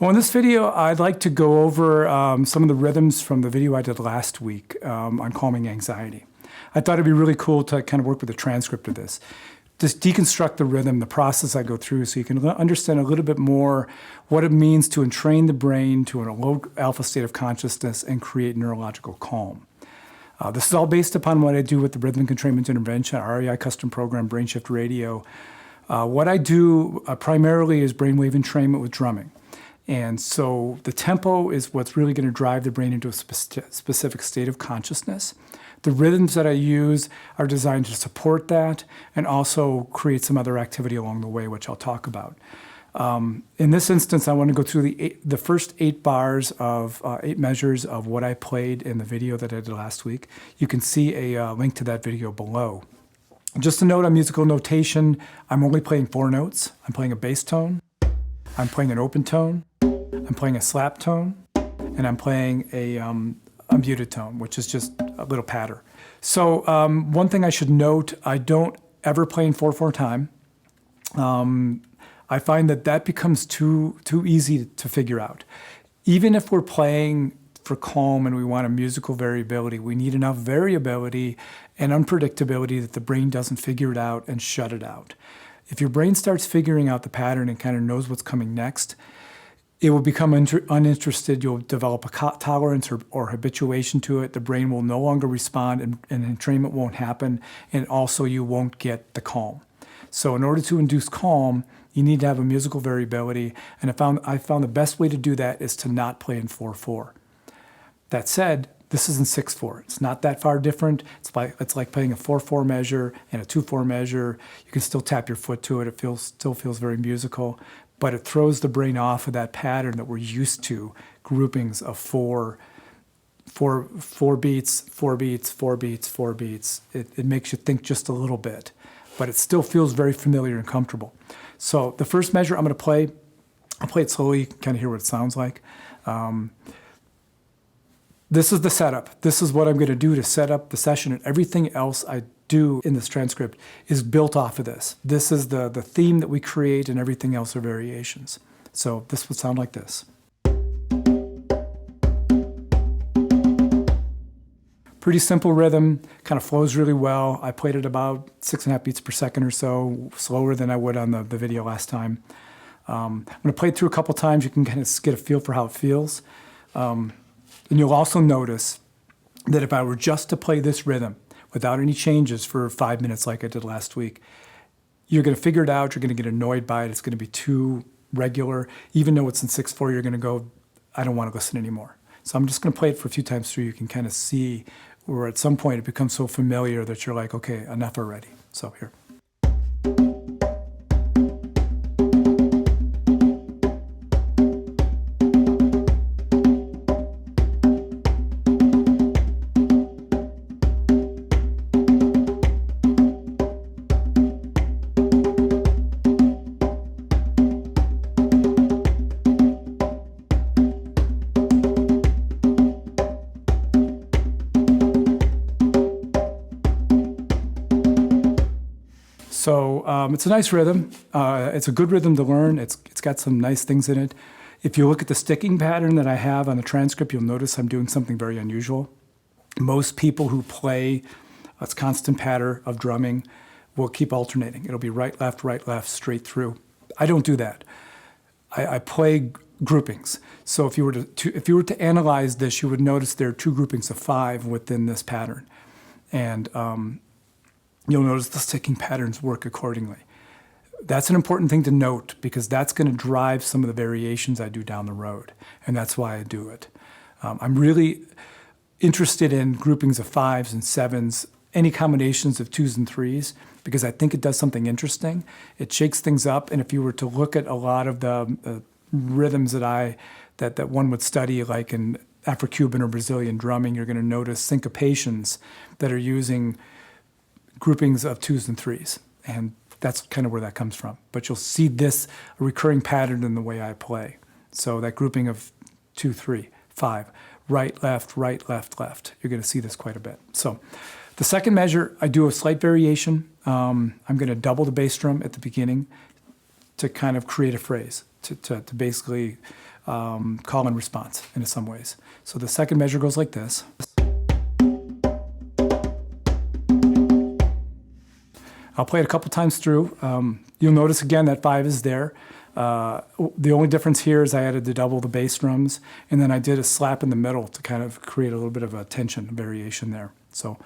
Well, in this video, I'd like to go over some of the rhythms from the video I did last week on calming anxiety. I thought it'd be really cool to kind of work with a transcript of this. Just deconstruct the rhythm, the process I go through, so you can understand a little bit more what it means to entrain the brain to a low alpha state of consciousness and create neurological calm. This is all based upon what I do with the Rhythmic Entrainment Intervention, REI Custom Program, Brain Shift Radio. What I do primarily is brainwave entrainment with drumming. And so the tempo is what's really going to drive the brain into a specific state of consciousness. The rhythms that I use are designed to support that and also create some other activity along the way, which I'll talk about. In this instance, I want to go through the first 8 bars of 8 measures of what I played in the video that I did last week. You can see a link to that video below. Just a note on musical notation, I'm only playing 4 notes. I'm playing a bass tone, I'm playing an open tone, I'm playing a slap tone, and I'm playing a muted tone, which is just a little patter. So one thing I should note, I don't ever play in 4/4 time. I find that becomes too easy to figure out. Even if we're playing for calm and we want a musical variability, we need enough variability and unpredictability that the brain doesn't figure it out and shut it out. If your brain starts figuring out the pattern and kind of knows what's coming next, it will become uninterested. You'll develop a tolerance or habituation to it. The brain will no longer respond and entrainment won't happen. And also you won't get the calm. So in order to induce calm, you need to have a musical variability. And I found the best way to do that is to not play in 4/4. That said, this is in 6/4. It's not that far different. It's like playing a 4/4 measure and a 2/4 measure. You can still tap your foot to it. It still feels very musical. But it throws the brain off of that pattern that we're used to, groupings of four beats, 4 beats, 4 beats, 4 beats. It makes you think just a little bit, but it still feels very familiar and comfortable. So the first measure I'm going to play, I'll play it slowly, you can kind of hear what it sounds like. This is the setup. This is what I'm going to do to set up the session, and everything else I do in this transcript is built off of this. This is the theme that we create, and everything else are variations. So this would sound like this. Pretty simple rhythm, kind of flows really well. I played it about 6.5 beats per second or so, slower than I would on the video last time. I'm going to play it through a couple times. You can kind of get a feel for how it feels. And you'll also notice that if I were just to play this rhythm without any changes for 5 minutes like I did last week, you're going to figure it out, you're going to get annoyed by it, it's going to be too regular. Even though it's in 6/4, you're going to go, I don't want to listen anymore. So I'm just going to play it for a few times through. You can kind of see where at some point it becomes so familiar that you're like, okay, enough already. So here. So it's a nice rhythm. It's a good rhythm to learn. It's got some nice things in it. If you look at the sticking pattern that I have on the transcript, you'll notice I'm doing something very unusual. Most people who play a constant pattern of drumming will keep alternating. It'll be right, left, straight through. I don't do that. I play groupings. So if you were to analyze this, you would notice there are 2 groupings of 5 within this pattern. And you'll notice the sticking patterns work accordingly. That's an important thing to note because that's going to drive some of the variations I do down the road, and that's why I do it. I'm really interested in groupings of 5s and 7s, any combinations of 2s and 3s, because I think it does something interesting. It shakes things up, and if you were to look at a lot of the rhythms that one would study, like in Afro-Cuban or Brazilian drumming, you're going to notice syncopations that are using groupings of 2s and 3s, and that's kind of where that comes from. But you'll see this recurring pattern in the way I play. So that grouping of 2, 3, 5, right, left, left. You're going to see this quite a bit. So the second measure, I do a slight variation. I'm going to double the bass drum at the beginning to kind of create a phrase, to basically call and response in some ways. So the second measure goes like this. I'll play it a couple times through. You'll notice again that 5 is there. The only difference here is I added the double the bass drums, and then I did a slap in the middle to kind of create a little bit of a tension variation there. So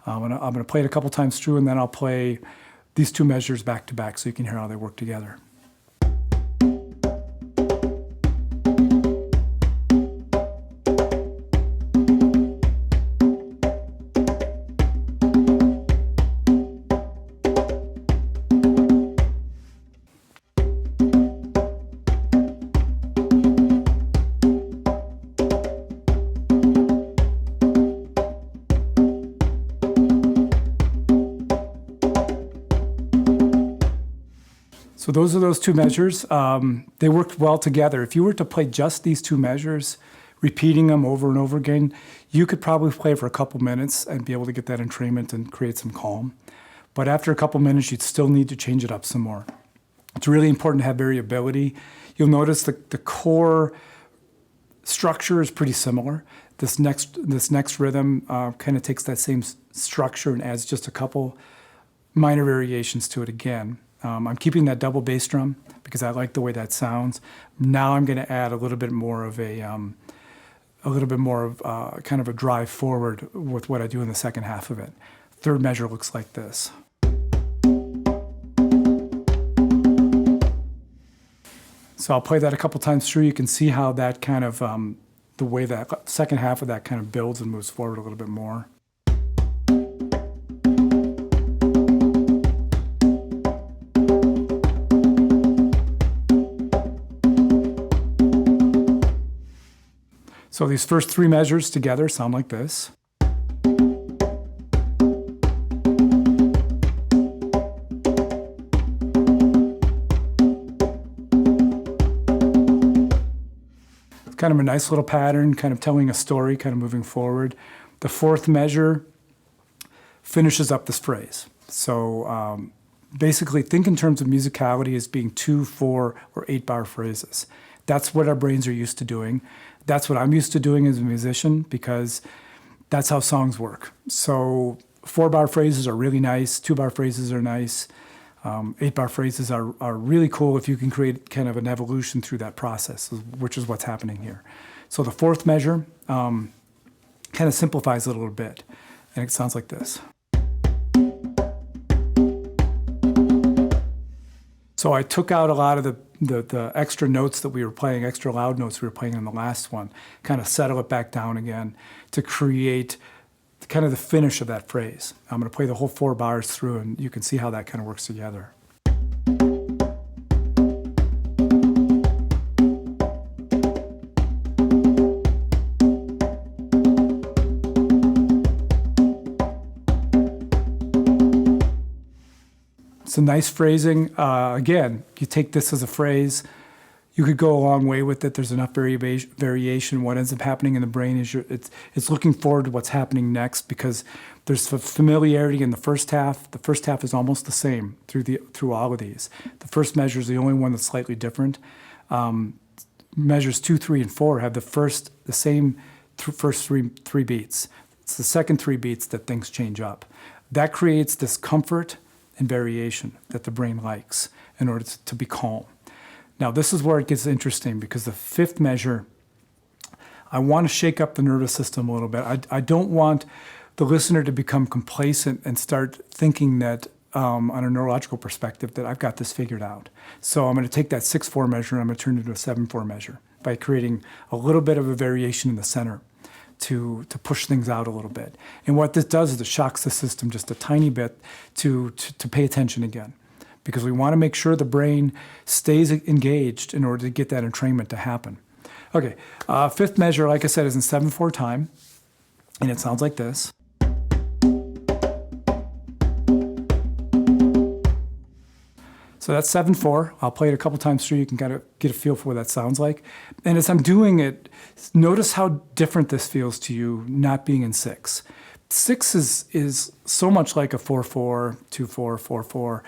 I'm gonna play it a couple times through, and then I'll play these 2 measures back to back so you can hear how they work together. So those are those 2 measures. They worked well together. If you were to play just these 2 measures, repeating them over and over again, you could probably play for a couple minutes and be able to get that entrainment and create some calm. But after a couple minutes, you'd still need to change it up some more. It's really important to have variability. You'll notice the core structure is pretty similar. This next rhythm kind of takes that same structure and adds just a couple minor variations to it again. I'm keeping that double bass drum because I like the way that sounds. Now I'm going to add a little bit more of kind of a drive forward with what I do in the second half of it. Third measure looks like this. So I'll play that a couple times through. You can see how that kind of, the way that second half of that kind of builds and moves forward a little bit more. So these first 3 measures together sound like this. It's kind of a nice little pattern, kind of telling a story, kind of moving forward. The 4th measure finishes up this phrase. So basically think in terms of musicality as being 2, 4, or 8 bar phrases. That's what our brains are used to doing. That's what I'm used to doing as a musician because that's how songs work. So 4 bar phrases are really nice, 2 bar phrases are nice, 8 bar phrases are really cool if you can create kind of an evolution through that process, which is what's happening here. So the 4th measure kind of simplifies it a little bit, and it sounds like this. So I took out a lot of the extra notes that we were playing, extra loud notes we were playing in the last one, kind of settle it back down again to create kind of the finish of that phrase. I'm going to play the whole 4 bars through, and you can see how that kind of works together. It's a nice phrasing. Again, you take this as a phrase, you could go a long way with it. There's enough variation. What ends up happening in the brain is it's looking forward to what's happening next because there's familiarity in the first half. The first half is almost the same through all of these. The first measure is the only one that's slightly different. Measures 2, 3, and 4 have the same first three beats. It's the second 3 beats that things change up. That creates this comfort and variation that the brain likes in order to be calm. Now, this is where it gets interesting because the 5th measure, I want to shake up the nervous system a little bit. I don't want the listener to become complacent and start thinking that, on a neurological perspective, that I've got this figured out. So I'm going to take that 6/4 measure and I'm going to turn it into a 7/4 measure by creating a little bit of a variation in the center to push things out a little bit. And what this does is it shocks the system just a tiny bit to pay attention again, because we want to make sure the brain stays engaged in order to get that entrainment to happen. Okay, 5th measure, like I said, is in 7/4 time, and it sounds like this. So that's 7/4. I'll play it a couple times through. You can kind of get a feel for what that sounds like. And as I'm doing it, notice how different this feels to you not being in 6. 6 is so much like a 4/4, 2/4, 4/4,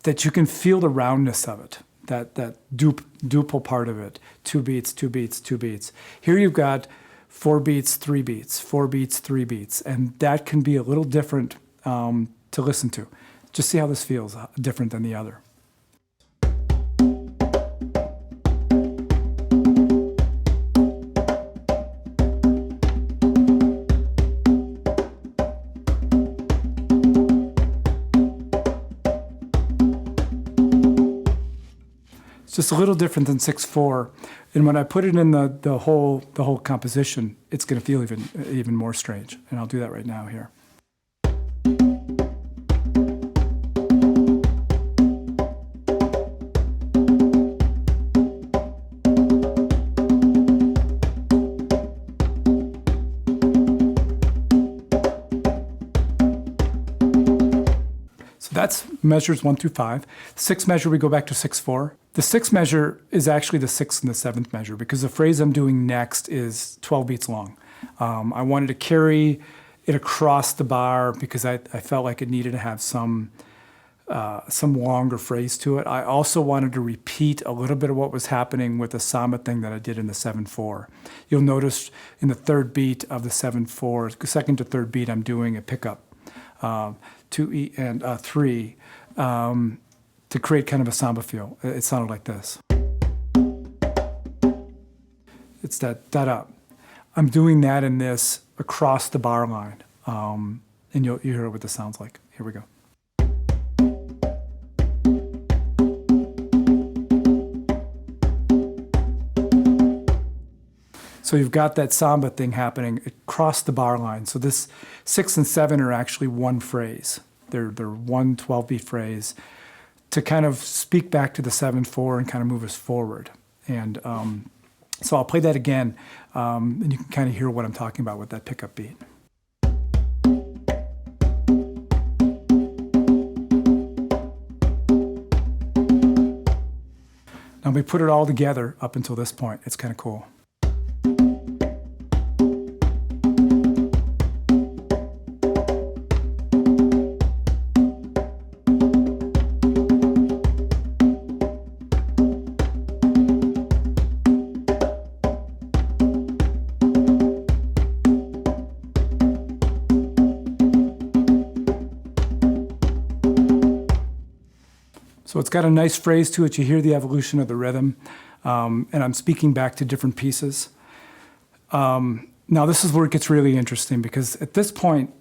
that you can feel the roundness of it. that duple part of it. 2 beats, 2 beats, 2 beats. Here you've got 4 beats, 3 beats, 4 beats, 3 beats, and that can be a little different to listen to. Just see how this feels different than the other. It's just a little different than 6/4, and when I put it in the whole composition, it's going to feel even more strange. And I'll do that right now here. So that's measures 1 through 5. 6th measure, we go back to 6/4. The 6th measure is actually the 6th and the 7th measure because the phrase I'm doing next is 12 beats long. I wanted to carry it across the bar because I felt like it needed to have some longer phrase to it. I also wanted to repeat a little bit of what was happening with the Samba thing that I did in the 7/4. You'll notice in the 3rd beat of the 7/4, 2nd to 3rd beat, I'm doing a pickup, 2E and 3. To create kind of a Samba feel. It sounded like this. It's that da-da. I'm doing that in this across the bar line. And you'll hear what this sounds like. Here we go. So you've got that Samba thing happening across the bar line. So this 6 and 7 are actually one phrase. They're one 12-beat phrase to kind of speak back to the 7/4 and kind of move us forward. And so I'll play that again, and you can kind of hear what I'm talking about with that pickup beat. Now we put it all together up until this point. It's kind of cool. So it's got a nice phrase to it. You hear the evolution of the rhythm, and I'm speaking back to different pieces. Now this is where it gets really interesting because at this point,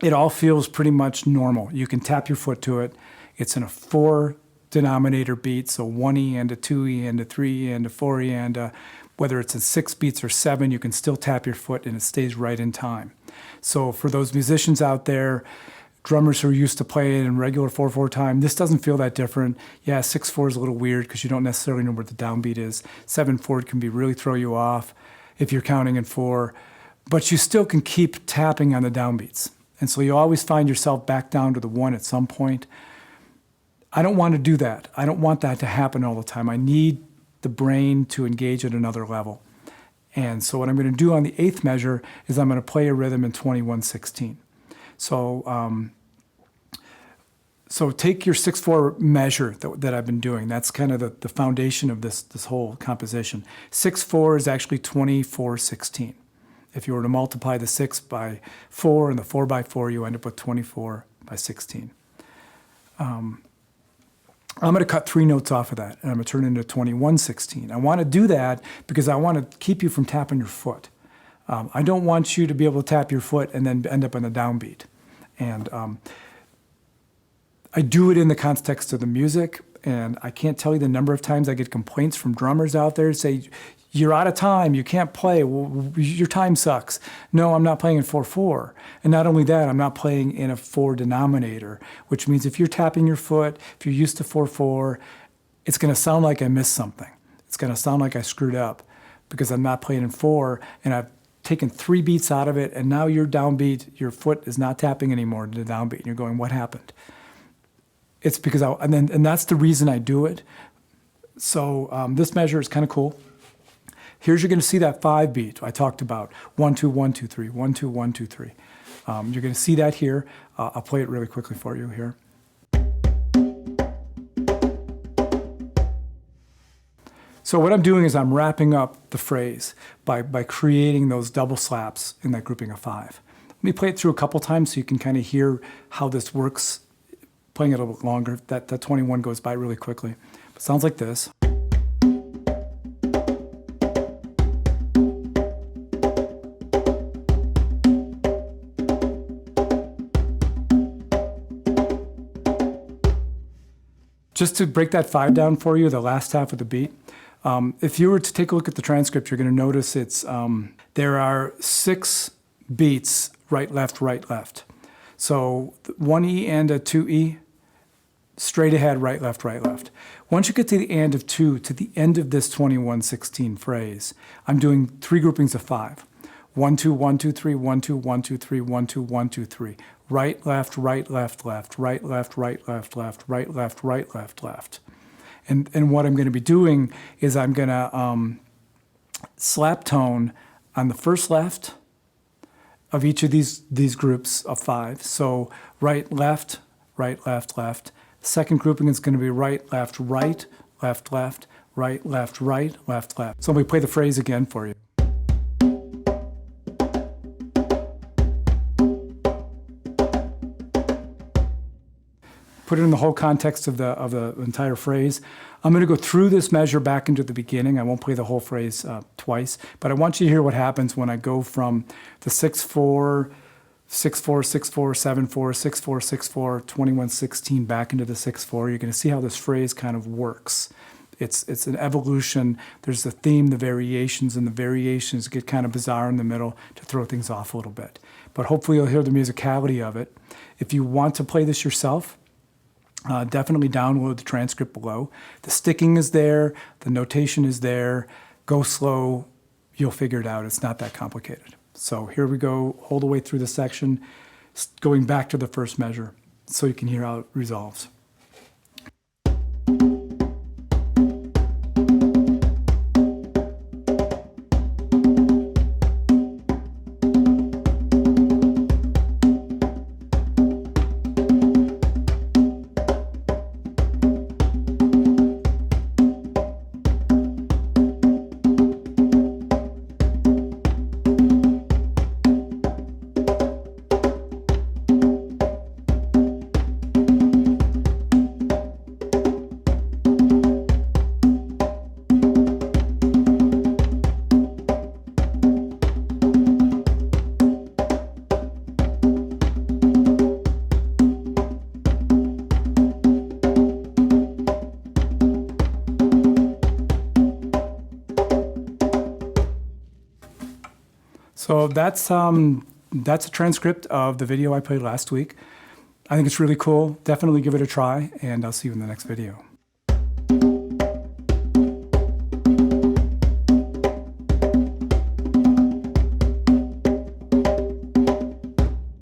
it all feels pretty much normal. You can tap your foot to it. It's in a 4 denominator beat, so 1E and a 2E and a 3E and a 4E and a, whether it's in 6 beats or 7, you can still tap your foot and it stays right in time. So for those musicians out there, drummers who are used to playing in regular 4/4 time, this doesn't feel that different. Yeah, 6/4 is a little weird because you don't necessarily know where the downbeat is. 7/4 can really throw you off if you're counting in 4, but you still can keep tapping on the downbeats. And so you always find yourself back down to the 1 at some point. I don't want to do that. I don't want that to happen all the time. I need the brain to engage at another level. And so what I'm going to do on the 8th measure is I'm going to play a rhythm in 21/16. So take your 6/4 measure that I've been doing. That's kind of the foundation of this whole composition. 6/4 is actually 24/16. If you were to multiply the 6 by 4 and the 4 by 4, you end up with 24/16. I'm going to cut 3 notes off of that, and I'm going to turn it into 21/16. I want to do that because I want to keep you from tapping your foot. I don't want you to be able to tap your foot and then end up on a downbeat. And I do it in the context of the music, and I can't tell you the number of times I get complaints from drummers out there say, you're out of time, you can't play, well, your time sucks. No, I'm not playing in 4/4. And not only that, I'm not playing in a 4 denominator, which means if you're tapping your foot, if you're used to 4/4, it's going to sound like I missed something. It's going to sound like I screwed up because I'm not playing in 4, and I've taken 3 beats out of it, and now your downbeat, your foot is not tapping anymore to the downbeat, and you're going, what happened? It's because and that's the reason I do it. So this measure is kind of cool. Here's you're going to see that 5 beat I talked about, 1 2 1 2 3, 1 2 1 2 3. You're going to see that here. I'll play it really quickly for you here. So what I'm doing is I'm wrapping up the phrase by creating those double slaps in that grouping of 5. Let me play it through a couple times so you can kind of hear how this works. Playing it a little bit longer, that 21 goes by really quickly. It sounds like this. Just to break that 5 down for you, the last half of the beat, if you were to take a look at the transcript, you're going to notice there are 6 beats, right, left, right, left. So 1E and a 2E, straight ahead, right, left, right, left. Once you get to the end of 2, to the end of this 21-16 phrase, I'm doing 3 groupings of 5. 1, 2, 1, 2, 3, 1, 2, 1, 2, 3, 1, 2, 1, 2, 3. Right, left, right, left, left, right, left, right, left, left, right, left, right, left, left. And what I'm going to be doing is I'm going to slap tone on the first left of each of these groups of 5. So right, left, left. Second grouping is going to be right, left, right, left, left, right, left, right, left, left. So let me play the phrase again for you. Put it in the whole context of the entire phrase. I'm going to go through this measure back into the beginning. I won't play the whole phrase twice, but I want you to hear what happens when I go from the 6-4, 6-4, 6-4, 7-4, 6-4, 6-4, 21-16 back into the 6-4. You're going to see how this phrase kind of works. It's an evolution. There's the theme, the variations, and the variations get kind of bizarre in the middle to throw things off a little bit. But hopefully you'll hear the musicality of it. If you want to play this yourself, definitely download the transcript below. The sticking is there, the notation is there. Go slow, you'll figure it out. It's not that complicated. So here we go, all the way through the section, going back to the first measure so you can hear how it resolves. So that's a transcript of the video I played last week. I think it's really cool. Definitely give it a try, and I'll see you in the next video.